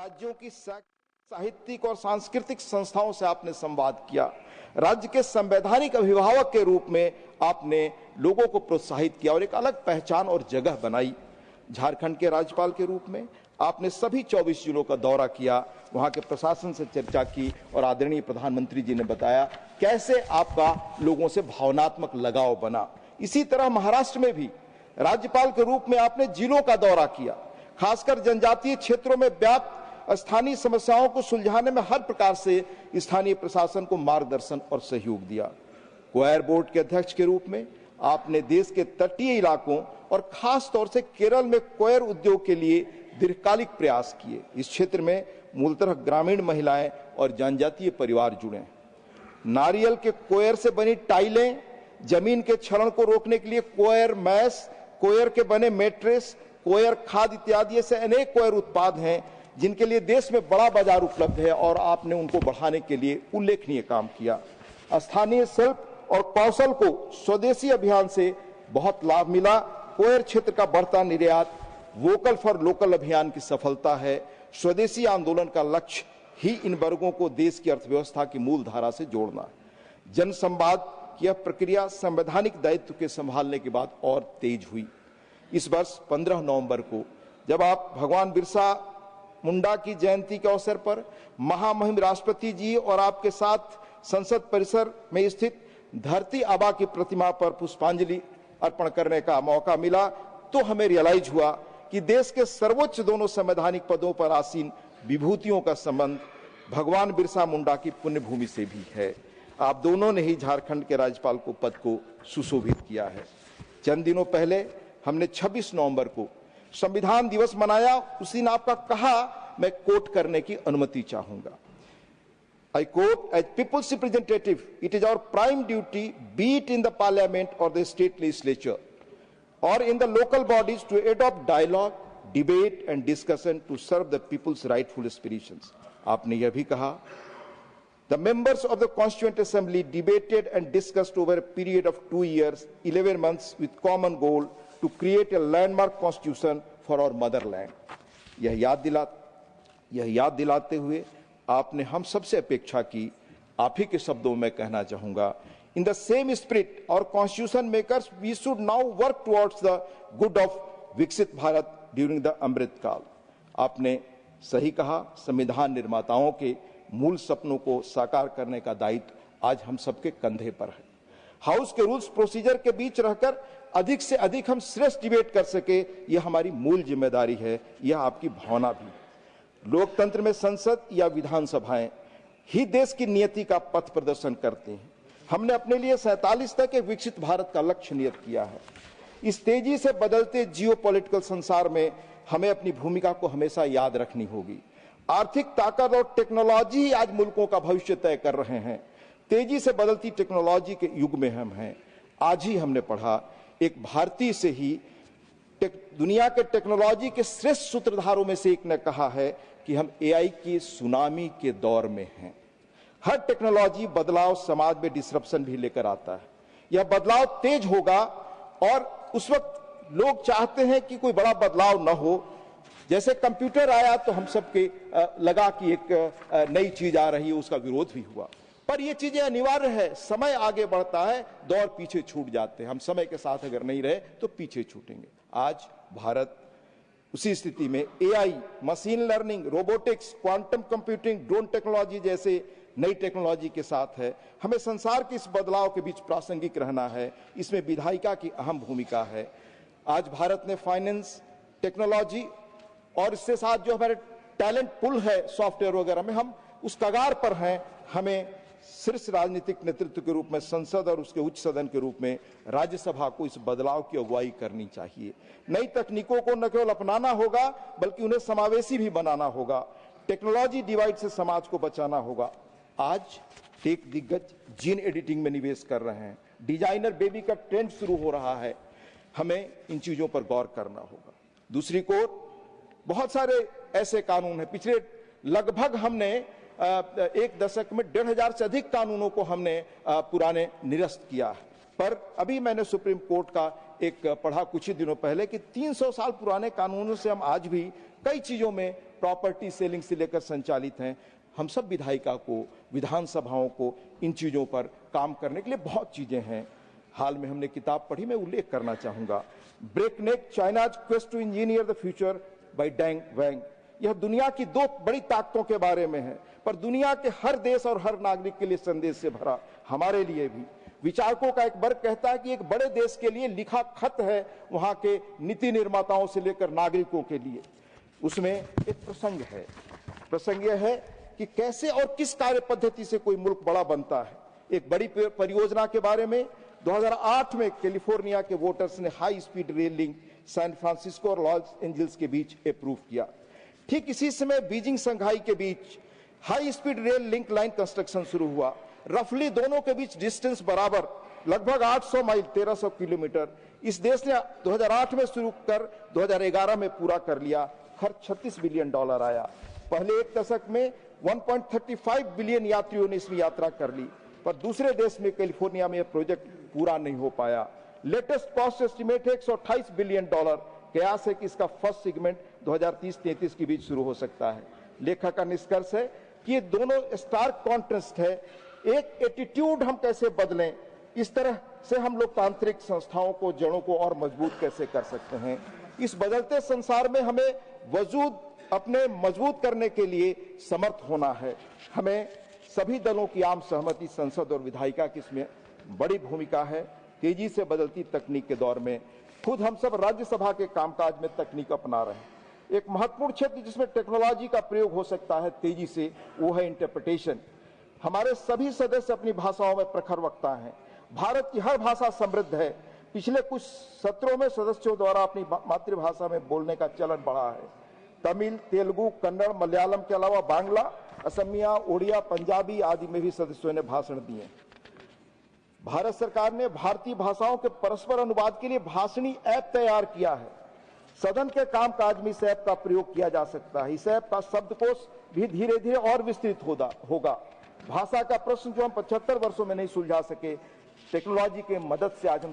राज्यों की साहित्यिक और सांस्कृतिक संस्थाओं से आपने संवाद किया। राज्य के संवैधानिक अभिभावक के रूप में आपने लोगों को प्रोत्साहित किया और एक अलग पहचान और जगह बनाई। झारखंड के राज्यपाल के रूप में आपने सभी 24 जिलों का दौरा किया, वहां के प्रशासन से चर्चा की और आदरणीय प्रधानमंत्री जी ने बताया कैसे आपका लोगों से भावनात्मक लगाव बना। इसी तरह महाराष्ट्र में भी राज्यपाल के रूप में आपने जिलों का दौरा किया, खासकर जनजातीय क्षेत्रों में व्याप्त स्थानीय समस्याओं को सुलझाने में हर प्रकार से स्थानीय प्रशासन को मार्गदर्शन और सहयोग दिया। कोयर बोर्ड के अध्यक्ष के रूप में आपने देश के तटीय इलाकों और खास तौर से केरल में कोयर उद्योग के लिए दीर्घकालिक प्रयास किए। इस क्षेत्र में मूलतः ग्रामीण महिलाएं और जनजातीय परिवार जुड़े। नारियल के कोयर से बनी टाइलें, जमीन के क्षरण को रोकने के लिए कोयर मैस, कोयर के बने मैट्रेस, कोयर खाद इत्यादि ऐसे अनेक कोयर उत्पाद हैं जिनके लिए देश में बड़ा बाजार उपलब्ध है और आपने उनको बढ़ाने के लिए उल्लेखनीय काम किया। स्थानीय शिल्प और कौशल को स्वदेशी अभियान से बहुत लाभ मिला। कोयर क्षेत्र का बढ़ता निर्यात वोकल फॉर लोकल अभियान की सफलता है। स्वदेशी आंदोलन का लक्ष्य ही इन वर्गों को देश की अर्थव्यवस्था की मूल धारा से जोड़ना है। जन संवाद की यह प्रक्रिया संवैधानिक दायित्व के संभालने के बाद और तेज हुई। इस वर्ष 15 नवंबर को जब आप भगवान बिरसा मुंडा की जयंती के अवसर पर महामहिम राष्ट्रपति जी और आपके साथ संसद परिसर में स्थित धरती आबा की प्रतिमा पर पुष्पांजलि अर्पण करने का मौका मिला तो हमें रियलाइज हुआ कि देश के सर्वोच्च दोनों संवैधानिक पदों पर आसीन विभूतियों का संबंध भगवान बिरसा मुंडा की पुण्यभूमि से भी है। आप दोनों ने ही झारखंड के राज्यपाल को पद को सुशोभित किया है। चंद दिनों पहले हमने 26 नवंबर को संविधान दिवस मनाया। उसी दिन आपका कहा मैं कोट करने की अनुमति चाहूंगा। I quote, as people's representative, it is our prime duty, be it in the parliament or the state legislature or in the local bodies, to adopt dialogue, debate and discussion to serve the people's rightful aspirations. आपने यह भी कहा, the members of the Constituent Assembly debated and discussed over a period of 2 years, 11 months with common goal to create a landmark constitution for our motherland. यह याद दिलाते हुए आपने हम सबसे अपेक्षा की, आप ही के शब्दों में कहना चाहूंगा, इन द सेम स्पिरिट और constitution makers we should now work towards the good of विकसित भारत ड्यूरिंग द अमृत काल। आपने सही कहा, संविधान निर्माताओं के मूल सपनों को साकार करने का दायित्व आज हम सबके कंधे पर है। हाउस के रूल्स प्रोसीजर के बीच रहकर अधिक से अधिक हम श्रेष्ठ डिबेट कर सके, यह हमारी मूल जिम्मेदारी है, यह आपकी भावना भी। लोकतंत्र में संसद या विधानसभाएं ही देश की नियति का पथ प्रदर्शन करते हैं। हमने अपने लिए 47 तक एक विकसित भारत का लक्ष्य नियत किया है। इस तेजी से बदलते जियोपॉलिटिकल संसार में हमें अपनी भूमिका को हमेशा याद रखनी होगी। आर्थिक ताकत और टेक्नोलॉजी ही आज मुल्कों का भविष्य तय कर रहे हैं। तेजी से बदलती टेक्नोलॉजी के युग में हम हैं। आज ही हमने पढ़ा, एक भारतीय से ही दुनिया के टेक्नोलॉजी के श्रेष्ठ सूत्रधारों में से एक ने कहा है कि हम एआई की सुनामी के दौर में हैं। हर टेक्नोलॉजी बदलाव समाज में डिसरप्शन भी लेकर आता है। यह बदलाव तेज होगा और उस वक्त लोग चाहते हैं कि कोई बड़ा बदलाव न हो। जैसे कंप्यूटर आया तो हम सबके लगा कि एक नई चीज आ रही है, उसका विरोध भी हुआ, पर ये चीजें अनिवार्य है। समय आगे बढ़ता है, दौर पीछे छूट जाते हैं। हम समय के साथ अगर नहीं रहे तो पीछे छूटेंगे। आज भारत उसी स्थिति में AI, machine learning, robotics, quantum computing, drone technology जैसे नई टेक्नोलॉजी के साथ है। हमें संसार के इस बदलाव के बीच प्रासंगिक रहना है। इसमें विधायिका की अहम भूमिका है। आज भारत ने फाइनेंस, टेक्नोलॉजी और इससे साथ जो हमारे टैलेंट पुल है सॉफ्टवेयर वगैरह में, हम उस कगार पर हैं। हमें शीर्ष राजनीतिक नेतृत्व के रूप में संसद और उसके उच्च सदन के रूप में राज्यसभा को इस बदलाव की अगुवाई करनी चाहिए। नई तकनीकों को न केवल अपनाना होगा बल्कि उन्हें समावेशी भी बनाना होगा। टेक्नोलॉजी डिवाइड से समाज को बचाना होगा। आज टेक दिग्गज जीन एडिटिंग में निवेश कर रहे हैं। डिजाइनर बेबी का ट्रेंड शुरू हो रहा है। हमें इन चीजों पर गौर करना होगा। दूसरी ओर बहुत सारे ऐसे कानून हैं। पिछले लगभग हमने एक दशक में 1,500 से अधिक कानूनों को हमने पुराने निरस्त किया है। पर अभी मैंने सुप्रीम कोर्ट का एक पढ़ा कुछ ही दिनों पहले कि 300 साल पुराने कानूनों से हम आज भी कई चीजों में प्रॉपर्टी सेलिंग से लेकर संचालित हैं। हम सब विधायिका को, विधानसभाओं को इन चीज़ों पर काम करने के लिए बहुत चीज़ें हैं। हाल में हमने किताब पढ़ी, मैं उल्लेख करना चाहूँगा, breakneck China's quest to engineer the future by Deng Wang. यह दुनिया की दो बड़ी ताकतों के बारे में है, पर दुनिया के हर देश और हर नागरिक के लिए संदेश से भरा, हमारे लिए भी। विचारकों का एक वर्ग कहता है कि एक बड़े देश के लिए लिखा खत है वहां के नीति निर्माताओं से लेकर नागरिकों के लिए। उसमें एक प्रसंग यह है कि कैसे और किस कार्य पद्धति से कोई मुल्क बड़ा बनता है। एक बड़ी परियोजना के बारे में 2008 में कैलिफोर्निया के वोटर्स ने high speed rail link San Francisco और लॉस एंजल्स के बीच अप्रूव किया। ठीक इसी समय बीजिंग संघाई के बीच high speed rail link line construction शुरू हुआ। रफली दोनों के बीच डिस्टेंस बराबर, लगभग 800 माइल, 1300 किलोमीटर। इस देश ने 2008 में शुरू कर 2011 में पूरा कर लिया। खर्च $36 बिलियन आया। पहले एक दशक में 1.35 बिलियन यात्रियों ने इसमें यात्रा कर ली, पर दूसरे देश में कैलिफोर्निया में यह प्रोजेक्ट पूरा नहीं हो पाया। लेटेस्ट कॉस्ट एस्टिमेट है $128 बिलियन। कयास है कि इसका फर्स्ट सेगमेंट 2030-33 के बीच शुरू हो सकता है। लेखक का निष्कर्ष है कि ये दोनों स्टार्क कॉन्ट्रास्ट है। एक एटीट्यूड हम कैसे बदलें, इस तरह से हम लोकतांत्रिक संस्थाओं को, जड़ों को और मजबूत कैसे कर सकते हैं। इस बदलते संसार में हमें वजूद अपने मजबूत करने के लिए समर्थ होना है। हमें सभी दलों की आम सहमति, संसद और विधायिका की इसमें बड़ी भूमिका है। तेजी से बदलती तकनीक के दौर में खुद हम सब राज्यसभा के कामकाज में तकनीक अपना रहे हैं। एक महत्वपूर्ण क्षेत्र जिसमें टेक्नोलॉजी का प्रयोग हो सकता है तेजी से, वो है इंटरप्रिटेशन। हमारे सभी सदस्य अपनी भाषाओं में प्रखर वक्ता हैं। भारत की हर भाषा समृद्ध है। पिछले कुछ सत्रों में सदस्यों द्वारा अपनी मातृभाषा में बोलने का चलन बढ़ा है। तमिल, तेलुगु, कन्नड़, मलयालम के अलावा बांग्ला, असमिया, ओडिया, पंजाबी आदि में भी सदस्यों ने भाषण दिए। भारत सरकार ने भारतीय भाषाओं के परस्पर अनुवाद के लिए भाषणी ऐप तैयार किया है। सदन के कामकाज में इस ऐप का प्रयोग किया जा सकता है। इस ऐप का शब्दकोश भी धीरे धीरे और विस्तृत होगा। भाषा का प्रश्न जो हम 75 वर्षों में नहीं सुलझा सके, टेक्नोलॉजी के मदद से आज हम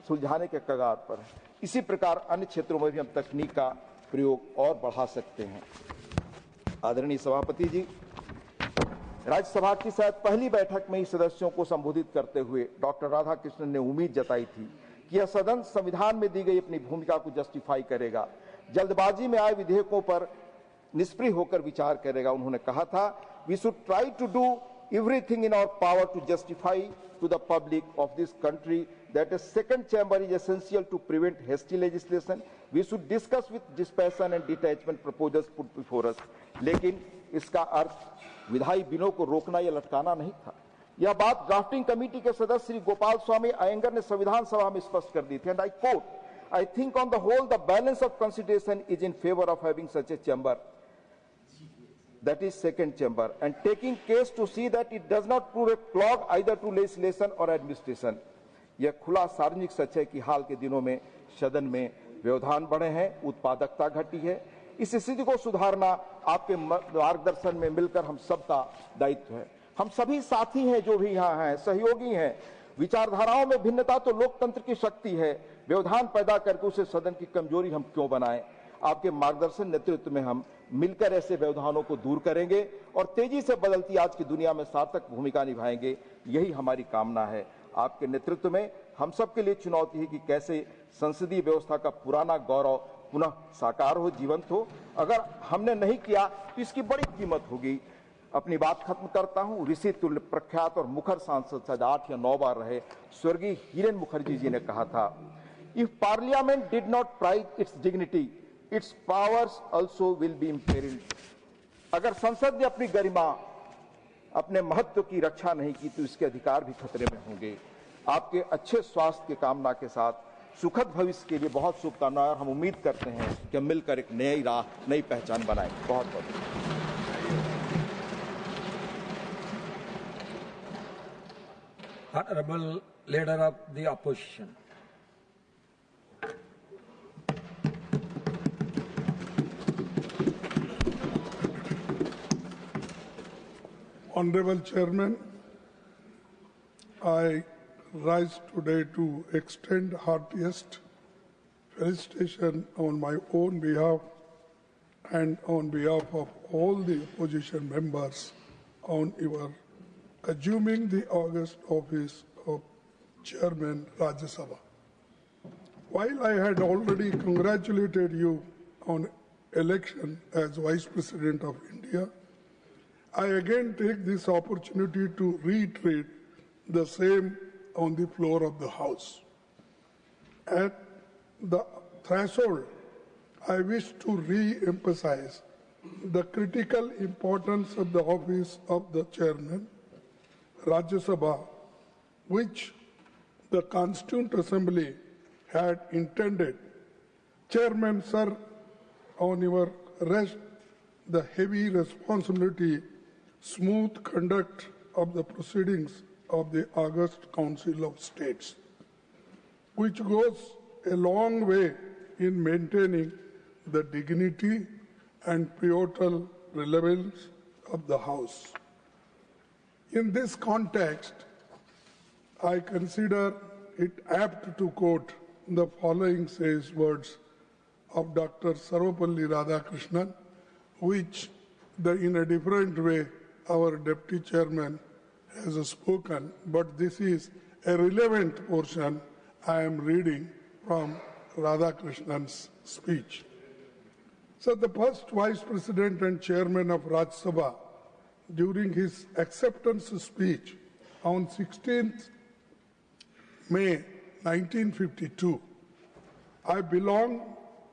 सुलझाने के कगार पर हैं। इसी प्रकार अन्य क्षेत्रों में भी हम तकनीक का प्रयोग और बढ़ा सकते हैं। आदरणीय सभापति जी, राज्यसभा की शायद पहली बैठक में ही सदस्यों को संबोधित करते हुए डॉक्टर राधाकृष्णन ने उम्मीद जताई थी कि यह सदन संविधान में दी गई अपनी भूमिका को जस्टिफाई करेगा, जल्दबाजी में आए विधेयकों पर निष्क्रिय होकर विचार करेगा। उन्होंने कहा था, we should try to do everything in our power to justify to the public of this country that a second chamber is essential to prevent hasty legislation. We should discuss with dispassion and detachment proposals put before us. लेकिन इसका अर्थ विधायी बिलों को रोकना या लटकाना नहीं था। यह बात ड्राफ्टिंग कमेटी के सदस्य श्री गोपाल स्वामी अयंगर ने संविधान सभा में स्पष्ट कर दी थी। And I quote, I think on the whole the balance of consideration is in favor of having such a chamber, that is second chamber, and taking case to see that it does not prove a clog either to legislation or administration. यह खुला सार्वजनिक सच है कि हाल के दिनों में सदन में व्यवधान बढ़े हैं, उत्पादकता घटी है। इस स्थिति को सुधारना आपके मार्गदर्शन में मिलकर हम सबका दायित्व है। हम सभी साथी हैं जो भी यहाँ हैं, सहयोगी हैं। विचारधाराओं में भिन्नता तो लोकतंत्र की शक्ति है। व्यवधान पैदा करके उसे सदन की कमजोरी हम क्यों बनाएं। आपके मार्गदर्शन नेतृत्व में हम मिलकर ऐसे व्यवधानों को दूर करेंगे और तेजी से बदलती आज की दुनिया में सार्थक भूमिका निभाएंगे। यही हमारी कामना है। आपके नेतृत्व में हम सब के लिए चुनौती है कि कैसे संसदीय व्यवस्था का पुराना गौरव पुनः साकार हो, जीवंत हो। अगर हमने नहीं किया तो इसकी बड़ी कीमत होगी। अपनी बात खत्म करता हूं। ऋषि तुल्य प्रख्यात और मुखर सांसद शायद 8 या 9 बार रहे स्वर्गीय हिरेन मुखर्जी जी ने कहा था, if parliament did not pride it's dignity, its powers also will be imperiled. अगर संसद ने अपनी गरिमा, अपने महत्व की रक्षा नहीं की तो इसके अधिकार भी खतरे में होंगे। आपके अच्छे स्वास्थ्य की कामना के साथ सुखद भविष्य के लिए बहुत शुभकामनाएं। हम उम्मीद करते हैं कि हम मिलकर एक नई राह, नई पहचान बनाएं। बहुत बहुत Honorable Leader of the Opposition. Honorable Chairman, I rise today to extend heartiest felicitation on my own behalf and on behalf of all the opposition members on your assuming the August office of Chairman Rajya Sabha. While I had already congratulated you on election as Vice President of India, I again take this opportunity to reiterate the same on the floor of the House. At the threshold, I wish to re-emphasize the critical importance of the office of the Chairman, Rajya Sabha, which the Constituent Assembly had intended. Chairman, sir, on your rest the heavy responsibility, smooth conduct of the proceedings of the August Council of States, which goes a long way in maintaining the dignity and pivotal relevance of the House. In this context, I consider it apt to quote the following sage words of Dr. Sarvepalli Radhakrishnan, which in a different way our Deputy Chairman has spoken, but this is a relevant portion I am reading from Radhakrishnan's speech. So the first Vice President and Chairman of Rajya Sabha, during his acceptance speech on 16th May 1952, I belong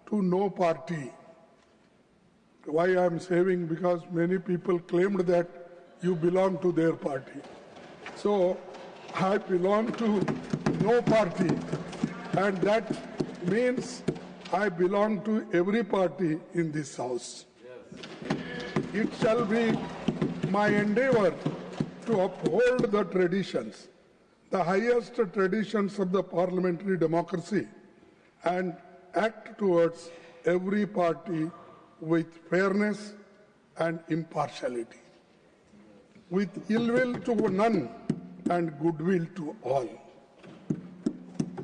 to no party. Why I am saying? Because many people claimed that you belong to their party. So I belong to no party, and that means I belong to every party in this House. Yes. It shall be my endeavor to uphold the traditions, the highest traditions of the parliamentary democracy, and act towards every party with fairness and impartiality, with ill will to none and goodwill to all.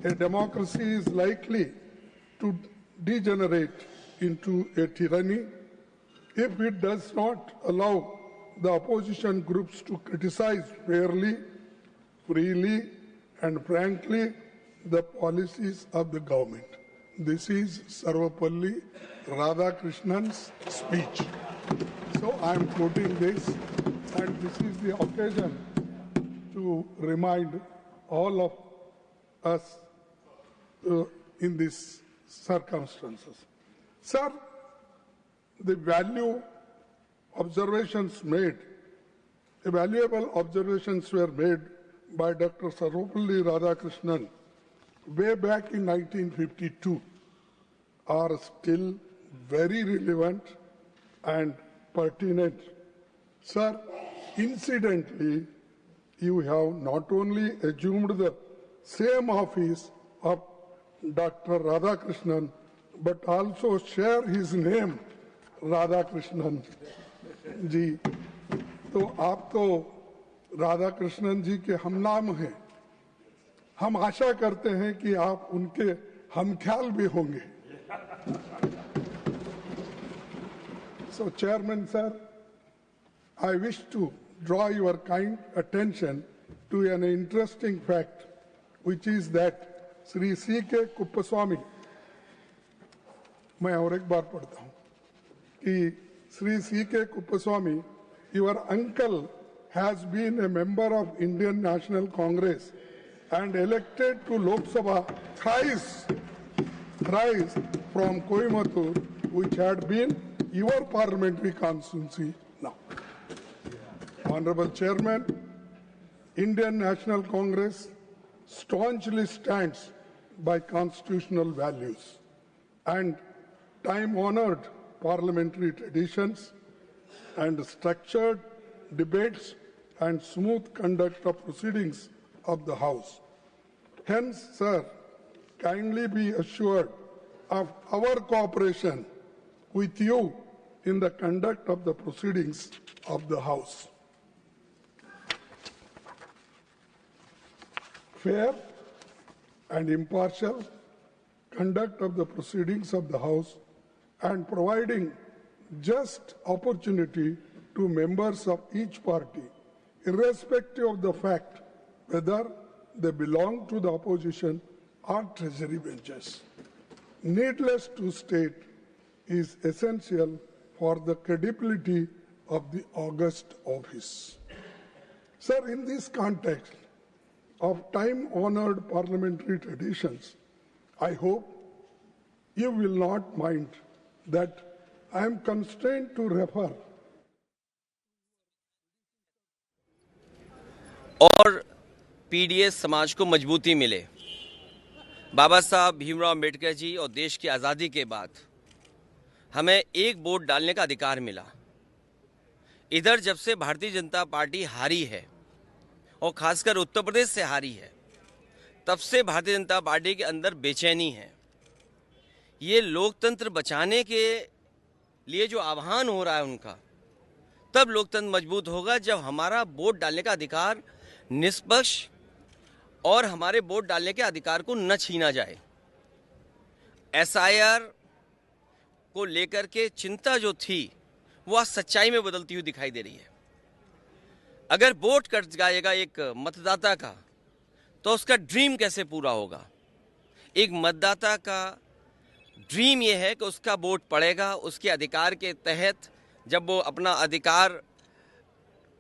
A democracy is likely to degenerate into a tyranny if it does not allow the opposition groups to criticize fairly, freely, and frankly the policies of the government. This is Sarvepalli Radhakrishnan's speech. So I am quoting this, and this is the occasion to remind all of us in these circumstances. Sir, the valuable observations were made by Dr. Sarvepalli Radhakrishnan way back in 1952 are still very relevant and pertinent. Sir, incidentally, you have not only assumed the same office of Dr. Radhakrishnan, but also share his name, Radhakrishnan जी. तो आप तो राधाकृष्णन जी के हमनाम हैं. हम आशा करते हैं कि आप उनके हमख्याल भी होंगे. So, Chairman, sir, I wish to draw your kind attention to an interesting fact, which is that Sri C.K. Kuppaswamy, मैं और एक बार पढ़ता हूँ कि Sri C.K. Kuppaswamy, your uncle has been a member of Indian National Congress and elected to Lok Sabha thrice from Coimbatore, which had been your parliamentary constituency now. Honorable Chairman, Indian National Congress staunchly stands by constitutional values and time-honored parliamentary traditions and structured debates and smooth conduct of proceedings of the House. Hence, sir, kindly be assured of our cooperation with you in the conduct of the proceedings of the House. Fair and impartial conduct of the proceedings of the House and providing just opportunity to members of each party, irrespective of the fact whether they belong to the opposition or treasury benches. Needless to state, is essential for the credibility of the august office. Sir, in this context of time-honored parliamentary traditions, I hope you will not mind that I am constrained to refer और PDS समाज को मजबूती मिले। बाबा साहब भीमराव अम्बेडकर जी और देश की आज़ादी के बाद हमें एक वोट डालने का अधिकार मिला। इधर जब से भारतीय जनता पार्टी हारी है और खासकर उत्तर प्रदेश से हारी है, तब से भारतीय जनता पार्टी के अंदर बेचैनी है। ये लोकतंत्र बचाने के लिए जो आह्वान हो रहा है उनका, तब लोकतंत्र मजबूत होगा जब हमारा वोट डालने का अधिकार निष्पक्ष और हमारे वोट डालने के अधिकार को न छीना जाए। एसआईआर को लेकर के चिंता जो थी वो आज सच्चाई में बदलती हुई दिखाई दे रही है। अगर वोट कट जाएगा एक मतदाता का, तो उसका ड्रीम कैसे पूरा होगा? एक मतदाता का ड्रीम ये है कि उसका वोट पड़ेगा, उसके अधिकार के तहत जब वो अपना अधिकार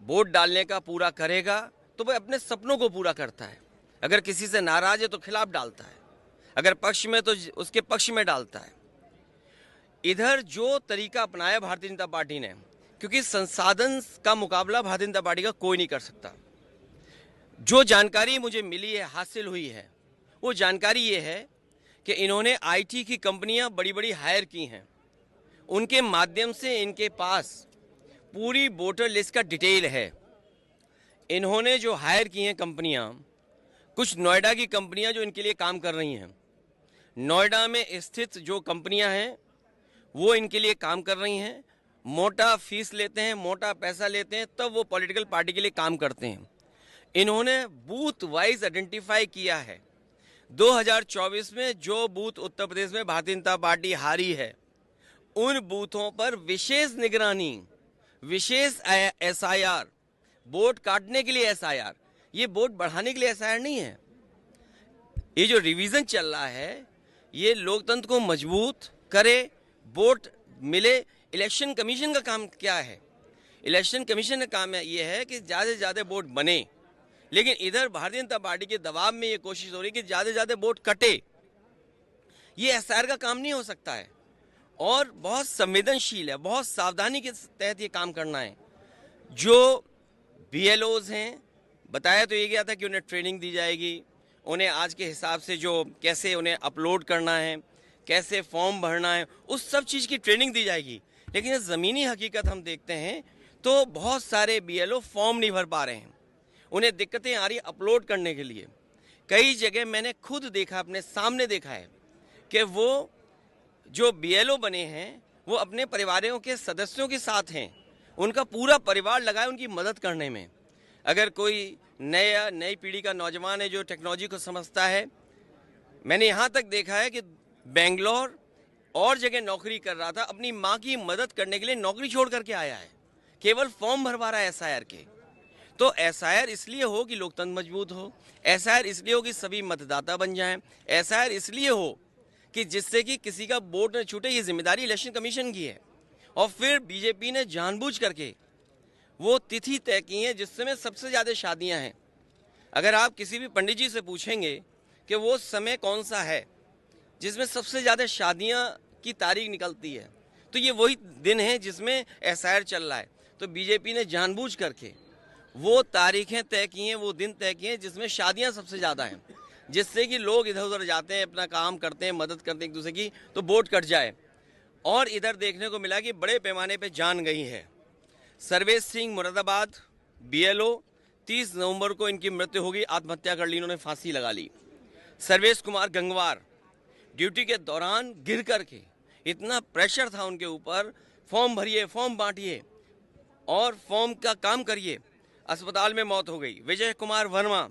वोट डालने का पूरा करेगा तो वह अपने सपनों को पूरा करता है। अगर किसी से नाराज है तो खिलाफ डालता है, अगर पक्ष में तो उसके पक्ष में डालता है। इधर जो तरीका अपनाया भारतीय जनता पार्टी ने, क्योंकि संसाधन का मुकाबला भारतीय जनता पार्टी का कोई नहीं कर सकता। जो जानकारी मुझे मिली है, हासिल हुई है, वो जानकारी ये है कि इन्होंने आईटी की कंपनियां बड़ी बड़ी हायर की हैं। उनके माध्यम से इनके पास पूरी वोटर लिस्ट का डिटेल है। इन्होंने जो हायर की हैं कंपनियां, कुछ नोएडा की कंपनियां जो इनके लिए काम कर रही हैं, नोएडा में स्थित जो कंपनियां हैं वो इनके लिए काम कर रही हैं। मोटा फीस लेते हैं, मोटा पैसा लेते हैं, तब वो पॉलिटिकल पार्टी के लिए काम करते हैं। इन्होंने बूथ वाइज आइडेंटिफाई किया है। 2024 में जो बूथ उत्तर प्रदेश में भारतीय जनता पार्टी हारी है, उन बूथों पर विशेष निगरानी, विशेष एसआईआर, वोट काटने के लिए एसआईआर, ये वोट बढ़ाने के लिए एसआईआर नहीं है। ये जो रिवीजन चल रहा है, ये लोकतंत्र को मजबूत करे, वोट मिले। इलेक्शन कमीशन का काम क्या है? इलेक्शन कमीशन का काम ये है कि ज़्यादा से ज़्यादा वोट बने, लेकिन इधर भारतीय जनता पार्टी के दबाव में ये कोशिश हो रही है कि ज़्यादा से ज़्यादा वोट कटे। ये एसआईआर का काम नहीं हो सकता है और बहुत संवेदनशील है, बहुत सावधानी के तहत ये काम करना है। जो बीएलओज हैं, बताया तो ये गया था कि उन्हें ट्रेनिंग दी जाएगी, उन्हें आज के हिसाब से जो कैसे उन्हें अपलोड करना है, कैसे फॉर्म भरना है, उस सब चीज़ की ट्रेनिंग दी जाएगी। लेकिन ज़मीनी हकीकत हम देखते हैं तो बहुत सारे बीएलओ फॉर्म नहीं भर पा रहे हैं, उन्हें दिक्कतें आ रही अपलोड करने के लिए। कई जगह मैंने खुद देखा, अपने सामने देखा है कि वो जो बीएलओ बने हैं वो अपने परिवारों के सदस्यों के साथ हैं, उनका पूरा परिवार लगा है उनकी मदद करने में। अगर कोई नई पीढ़ी का नौजवान है जो टेक्नोलॉजी को समझता है, मैंने यहाँ तक देखा है कि बेंगलोर और जगह नौकरी कर रहा था, अपनी माँ की मदद करने के लिए नौकरी छोड़ करके आया है, केवल फॉर्म भरवा रहा है एसआईआर के। तो एसआईआर इसलिए हो कि लोकतंत्र मजबूत हो, एसआईआर इसलिए हो कि सभी मतदाता बन जाएं, एसआईआर इसलिए हो कि जिससे कि किसी का वोट न छूटे। ये जिम्मेदारी इलेक्शन कमीशन की है। और फिर बीजेपी ने जानबूझ करके वो तिथि तय की है जिस समय सबसे ज़्यादा शादियां हैं। अगर आप किसी भी पंडित जी से पूछेंगे कि वो समय कौन सा है जिसमें सबसे ज़्यादा शादियां की तारीख निकलती है, तो ये वही दिन है जिसमें एसआईआर चल रहा है। तो बीजेपी ने जानबूझ करके वो तारीखें तय की हैं, वो दिन तय किए हैं जिसमें शादियां सबसे ज़्यादा हैं, जिससे कि लोग इधर उधर जाते हैं, अपना काम करते हैं, मदद करते हैं एक दूसरे की, तो वोट कट जाए। और इधर देखने को मिला कि बड़े पैमाने पे जान गई है। सर्वेश सिंह मुरादाबाद बीएलओ, 30 नवंबर को इनकी मृत्यु होगी, आत्महत्या कर ली, इन्होंने फांसी लगा ली। सर्वेश कुमार गंगवार ड्यूटी के दौरान गिर करके, इतना प्रेशर था उनके ऊपर, फॉर्म भरिए, फॉर्म बांटिए और फॉर्म का काम करिए, अस्पताल में मौत हो गई। विजय कुमार वर्मा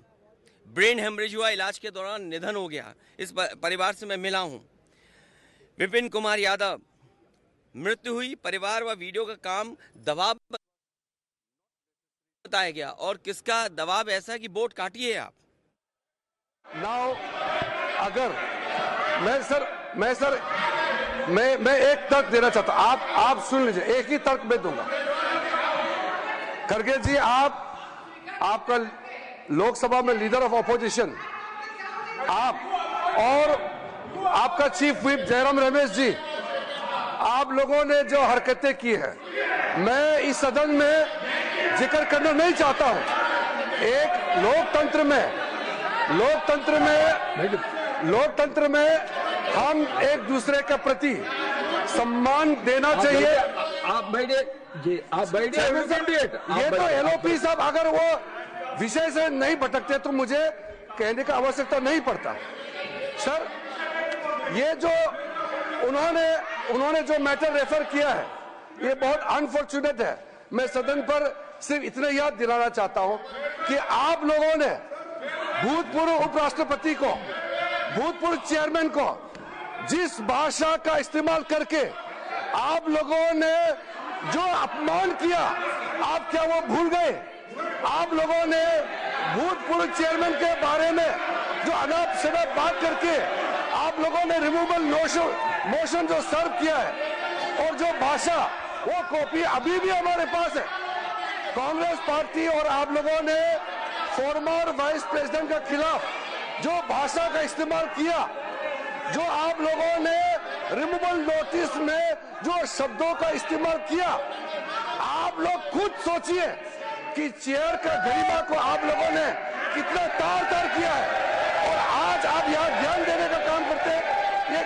ब्रेन हेमरेज हुआ, इलाज के दौरान निधन हो गया। इस परिवार से मैं मिला हूँ। विपिन कुमार यादव मृत्यु हुई, परिवार व वीडियो का काम दबाव बताया गया। और किसका दबाव ऐसा है कि वोट काटिए आप। नाउ अगर मैं एक तर्क देना चाहता हूं, आप सुन लीजिए, एक ही तर्क मैं दूंगा। खड़गे जी, आपका लोकसभा में लीडर ऑफ ऑपोजिशन, आप और आपका चीफ व्हिप जयराम रमेश जी, आप लोगों ने जो हरकतें की हैं, मैं इस सदन में जिक्र करना नहीं चाहता हूं। एक लोकतंत्र में हम एक दूसरे के प्रति सम्मान देना चाहिए। आप बैठिए जी, आप बैठिए। ये तो एलओपी साहब अगर वो विषय से नहीं भटकते तो मुझे कहने का आवश्यकता नहीं पड़ता। सर, ये जो उन्होंने जो मैटर रेफर किया है, ये बहुत अनफॉर्चुनेट है। मैं सदन पर सिर्फ इतने याद दिलाना चाहता हूं कि आप लोगों ने भूतपूर्व उपराष्ट्रपति को, भूतपूर्व चेयरमैन को जिस भाषा का इस्तेमाल करके आप लोगों ने जो अपमान किया, आप क्या वो भूल गए? आप लोगों ने भूतपूर्व चेयरमैन के बारे में जो अनाप शनाप बात करके आप लोगों ने रिमूवल मोशन जो सर्व किया है, और जो भाषा, वो कॉपी अभी भी हमारे पास है। कांग्रेस पार्टी और आप लोगों ने फॉर्मर वाइस प्रेसिडेंट के खिलाफ जो भाषा का इस्तेमाल किया, जो आप लोगों ने रिमूवल नोटिस में जो शब्दों का इस्तेमाल किया, आप लोग खुद सोचिए कि चेयर का गरिमा को आप लोगों ने कितना तार किया है। और आज आप यहाँ ध्यान देने का काम करते हैं।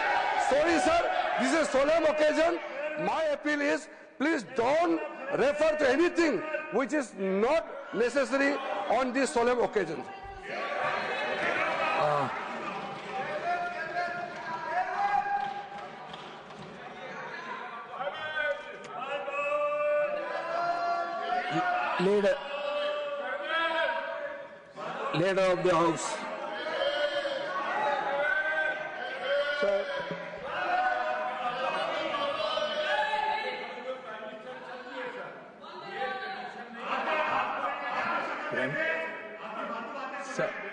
Sorry sir, this is solemn occasion. My appeal is please don't refer to anything which is not necessary on this solemn occasion. Leader of the House.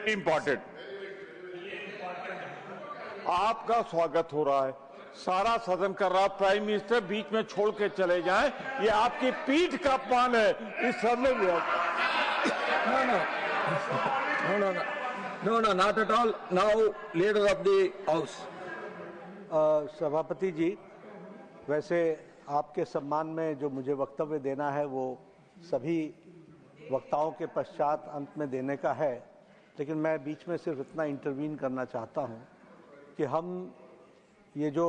Important, आपका स्वागत हो रहा है, सारा सदन कर रहा, प्राइम मिनिस्टर बीच में छोड़ के चले जाएं, ये आपकी पीठ का अपमान है इस सदन में। No, not at all. Now, leader of the House. सभापति जी, वैसे आपके सम्मान में जो मुझे वक्तव्य देना है वो सभी वक्ताओं के पश्चात अंत में देने का है, लेकिन मैं बीच में सिर्फ इतना इंटरवीन करना चाहता हूं कि हम ये जो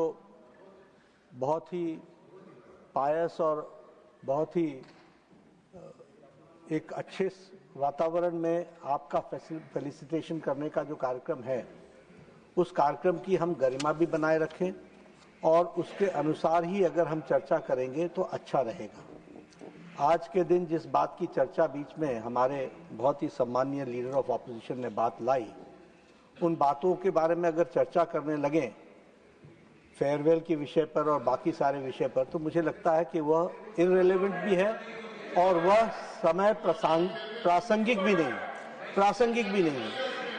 बहुत ही पायस और बहुत ही एक अच्छे वातावरण में आपका फेलिसिटेशन करने का जो कार्यक्रम है, उस कार्यक्रम की हम गरिमा भी बनाए रखें और उसके अनुसार ही अगर हम चर्चा करेंगे तो अच्छा रहेगा। आज के दिन जिस बात की चर्चा बीच में हमारे बहुत ही सम्मानीय लीडर ऑफ ऑपोजिशन ने बात लाई, उन बातों के बारे में अगर चर्चा करने लगें फेयरवेल के विषय पर और बाकी सारे विषय पर, तो मुझे लगता है कि वह इररिलेवेंट भी है और वह समय प्रासंगिक भी नहीं।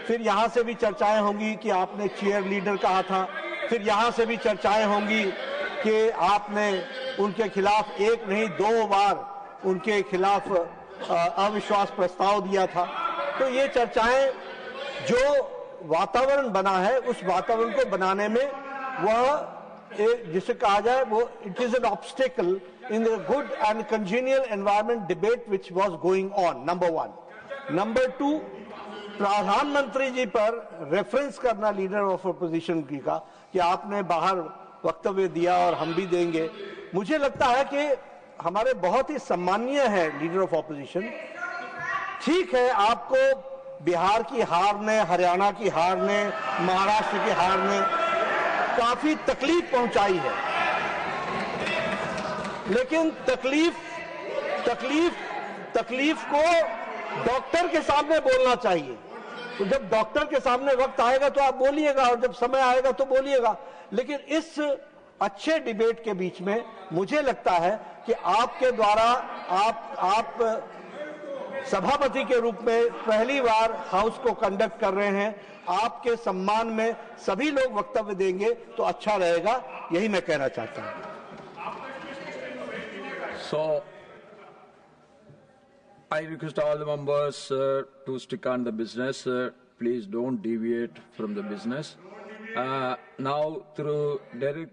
फिर यहाँ से भी चर्चाएं होंगी कि आपने चीयर लीडर कहा था, फिर यहाँ से भी चर्चाएं होंगी कि आपने उनके खिलाफ एक नहीं 2 बार उनके खिलाफ अविश्वास प्रस्ताव दिया था। तो ये चर्चाएं, जो वातावरण बना है उस वातावरण को बनाने में वह जिसे कहा जाए वो it is an obstacle in the good and congenial environment debate which was going on, number 1. Number 2, प्रधानमंत्री जी पर रेफरेंस करना लीडर ऑफ अपोजिशन की का कि आपने बाहर वक्तव्य दिया और हम भी देंगे। मुझे लगता है कि हमारे बहुत ही सम्मानीय है लीडर ऑफ ऑपोजिशन। ठीक है, आपको बिहार की हार ने, हरियाणा की हार ने, महाराष्ट्र की हार ने काफी तकलीफ पहुंचाई है, लेकिन तकलीफ को डॉक्टर के सामने बोलना चाहिए। तो जब डॉक्टर के सामने वक्त आएगा तो आप बोलिएगा और जब समय आएगा तो बोलिएगा, लेकिन इस अच्छे डिबेट के बीच में मुझे लगता है कि आपके द्वारा आप सभापति के रूप में पहली बार हाउस को कंडक्ट कर रहे हैं, आपके सम्मान में सभी लोग वक्तव्य देंगे तो अच्छा रहेगा, यही मैं कहना चाहता हूं। So, I request all the members to stick on the business. Please don't deviate from the business. Now, through Derek.